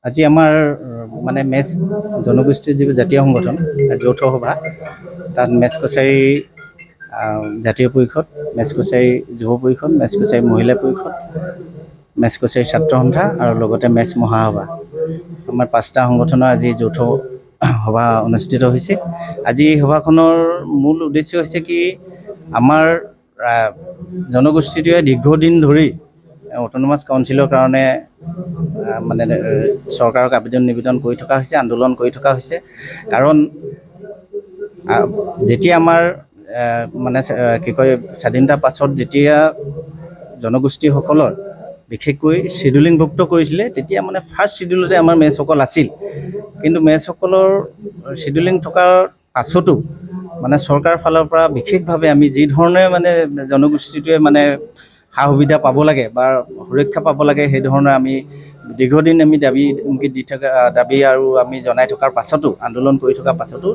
আজি আমাৰ মানে মেচ জনগোষ্ঠীৰ যিবোৰ জাতীয় সংগঠন যৌথ সভা তাত মেচ কছাৰী জাতীয় পৰিষদ, মেচ কছাৰী যুৱ পৰিষদ, মেচ কছাৰী মহিলা পৰিষদ, মেচ কছাৰী ছাত্ৰ সন্থা আৰু লগতে মেচ মহাসভা, আমাৰ 5টা সংগঠনৰ আজি যৌথ সভা অনুষ্ঠিত হৈছে। আজি এই সভাখনৰ মূল উদ্দেশ্য হৈছে কি, আমাৰ জনগোষ্ঠীটোৱে দীৰ্ঘদিন ধৰি অট'নমাছ কাউন্সিলৰ কাৰণে মানে চৰকাৰক আবেদন নিবেদন কৰি থকা হৈছে, আন্দোলন কৰি থকা হৈছে। কাৰণ যেতিয়া আমাৰ মানে কি কয় স্বাধীনতাৰ পাছত যেতিয়া জনগোষ্ঠীসকলৰ বিশেষকৈ শ্বিডিউলিংভুক্ত কৰিছিলে, তেতিয়া মানে ফাৰ্ষ্ট শ্বিডিউলতে আমাৰ মেচসকল আছিল। কিন্তু মেচসকলৰ শ্বিডিউলিং থকাৰ পাছতো মানে চৰকাৰৰ ফালৰ পৰা বিশেষভাৱে আমি যি ধৰণে মানে জনগোষ্ঠীটোৱে মানে সা সুবিধা পাব লাগে বা সুৰক্ষা পাব লাগে, সেই ধৰণৰ আমি দীৰ্ঘদিন আমি দাবী আৰু আমি জনাই থকাৰ পাছতো, আন্দোলন কৰি থকাৰ পাছতো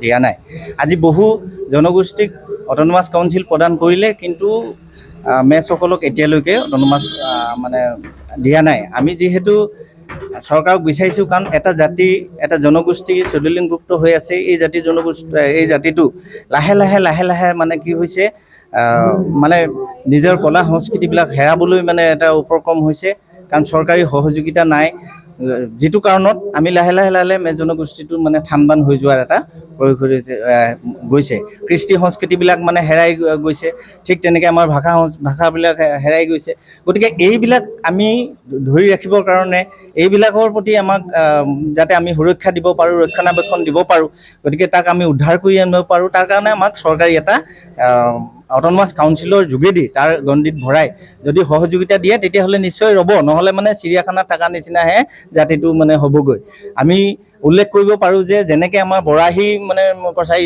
দিয়া নাই। আজি বহু জনগোষ্ঠীক অট'নমাছ কাউন্সিল প্ৰদান কৰিলে, কিন্তু মেচসকলক এতিয়ালৈকে অট'নমাছ মানে দিয়া নাই। আমি যিহেতু চৰকাৰক বিচাৰিছোঁ, কাৰণ এটা জাতি, এটা জনগোষ্ঠী শ্বিডিউলিংভুক্ত হৈ আছে। এই জাতিটো লাহে লাহে মানে কি হৈছে, মানে নিজৰ কলা সংস্কৃতিবিলাক হেৰাবলৈ মানে এটা উপক্ৰম হৈছে, কাৰণ চৰকাৰী সহযোগিতা নাই। যিটো কাৰণত আমি লাহে লাহে মেচ জনগোষ্ঠীটো মানে থান বান হৈ যোৱাৰ এটা গৈছে। কৃষ্টি সংস্কৃতিবিলাক মানে হেৰাই গৈছে, ঠিক তেনেকৈ আমাৰ ভাষাবিলাক হেৰাই গৈছে। গতিকে এইবিলাক আমি ধৰি ৰাখিবৰ কাৰণে, এইবিলাকৰ প্ৰতি আমাক যাতে আমি সুৰক্ষা দিব পাৰোঁ, ৰক্ষণাবেক্ষণ দিব পাৰোঁ, গতিকে তাক আমি উদ্ধাৰ কৰি আনিব পাৰোঁ, তাৰ কাৰণে আমাক চৰকাৰী এটা অট'নমাছ কাউন্সিলৰ যোগেদি তাৰ গণ্ডিত ভৰাই যদি সহযোগিতা দিয়ে, তেতিয়াহ'লে নিশ্চয় ৰ'ব। নহ'লে মানে চিৰিয়াখানাত থকা নিচিনাহে জাতিটো মানে হ'বগৈ। আমি উল্লেখ কৰিব পাৰোঁ যে যেনেকৈ আমাৰ বৰাহী মানে কছাৰী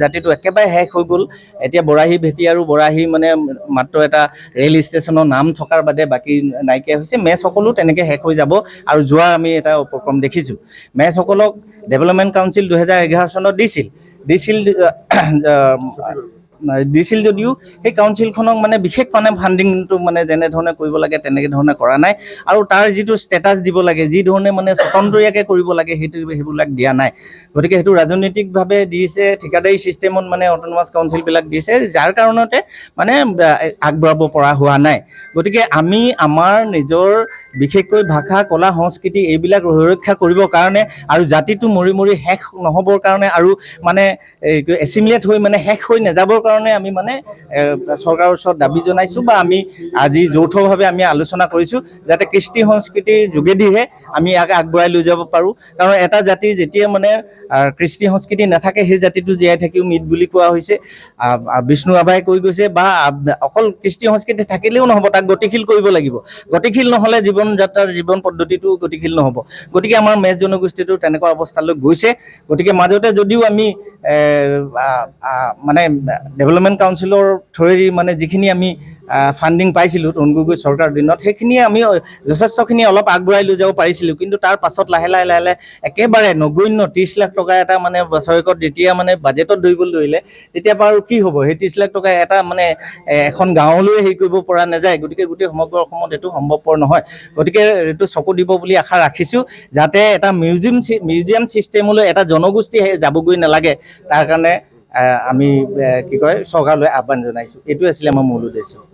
জাতিটো একেবাৰে শেষ হৈ গ'ল, এতিয়া বৰাহী ভেটি আৰু বৰাহী মানে মাত্ৰ এটা ৰেল ষ্টেচনৰ নাম থকাৰ বাদে বাকী নাইকিয়া হৈছে। মেচসকলো তেনেকৈ শেষ হৈ যাব আৰু যোৱা আমি এটা উপক্ৰম দেখিছোঁ। মেচসকলক ডেভেলপমেণ্ট কাউন্সিল 2011 চনত দিছিল যদিও সেই কাউন্সিলখনক মানে বিশেষ মানে ফাণ্ডিংটো মানে যেনেধৰণে কৰিব লাগে তেনেধৰণে কৰা নাই, আৰু তাৰ যিটো ষ্টেটাছ দিব লাগে, যি ধৰণে মানে স্বতন্ত্ৰীয়াকৈ কৰিব লাগে, সেইবিলাক দিয়া নাই। গতিকে সেইটো ৰাজনৈতিকভাৱে দিছে, ঠিকাদাৰী ছিষ্টেমত মানে অট'নমাছ কাউন্সিলবিলাক দিছে, যাৰ কাৰণতে মানে আগবঢ়াব পৰা হোৱা নাই। গতিকে আমি আমাৰ নিজৰ বিশেষকৈ ভাষা, কলা, সংস্কৃতি এইবিলাক সুৰক্ষা কৰিবৰ কাৰণে আৰু জাতিটো মৰি শেষ নহ'বৰ কাৰণে আৰু মানে এছিমিলেট হৈ মানে শেষ হৈ নাযাবৰ কাৰণে আমি মানে চৰকাৰৰ ওচৰত দাবী জনাইছোঁ, বা আমি আজি যৌথভাৱে আমি আলোচনা কৰিছোঁ, যাতে কৃষ্টি সংস্কৃতিৰ যোগেদিহে আমি ইয়াক আগবঢ়াই লৈ যাব পাৰোঁ। কাৰণ এটা জাতিৰ যেতিয়া মানে কৃষ্টি সংস্কৃতি নাথাকে, সেই জাতিটো জীয়াই থাকিও মৃত বুলি কোৱা হৈছে। বিষ্ণু ৰাভাই কৈ গৈছে, বা অকল কৃষ্টি সংস্কৃতি থাকিলেও নহ'ব, তাক গতিশীল কৰিব লাগিব। গতিশীল নহ'লে জীৱন পদ্ধতিটো গতিশীল নহ'ব। গতিকে আমাৰ মেচ জনগোষ্ঠীটো তেনেকুৱা অৱস্থালৈ গৈছে। গতিকে মাজতে যদিও আমি মানে ডেভেলপমেণ্ট কাউন্সিলৰ থ্ৰুৱেদি মানে যিখিনি আমি ফাণ্ডিং পাইছিলোঁ তৰুণ গগৈ চৰকাৰৰ দিনত, সেইখিনিয়ে আমি যথেষ্টখিনি অলপ আগবঢ়াই লৈ যাব পাৰিছিলোঁ। কিন্তু তাৰ পাছত লাহে লাহে একেবাৰে নগণ্য 30 লাখ টকা এটা মানে বছৰেকত যেতিয়া মানে বাজেটত ধৰিবলৈ ধৰিলে, তেতিয়া বাৰু কি হ'ব? সেই 30 লাখ টকা এটা মানে এখন গাঁৱলৈ হেৰি কৰিব পৰা নাযায়। গতিকে গোটেই সমগ্ৰ অসমত এইটো সম্ভৱপৰ নহয়। গতিকে এইটো চকু দিব বুলি আশা ৰাখিছোঁ, যাতে এটা মিউজিয়াম ছিষ্টেমলৈ এটা জনগোষ্ঠী যাবগৈ নালাগে, তাৰ কাৰণে আমি কি কয় চৰকাৰলৈ আহ্বান জনাইছোঁ। এইটো আছিলে আমাৰ মূল উদ্দেশ্য।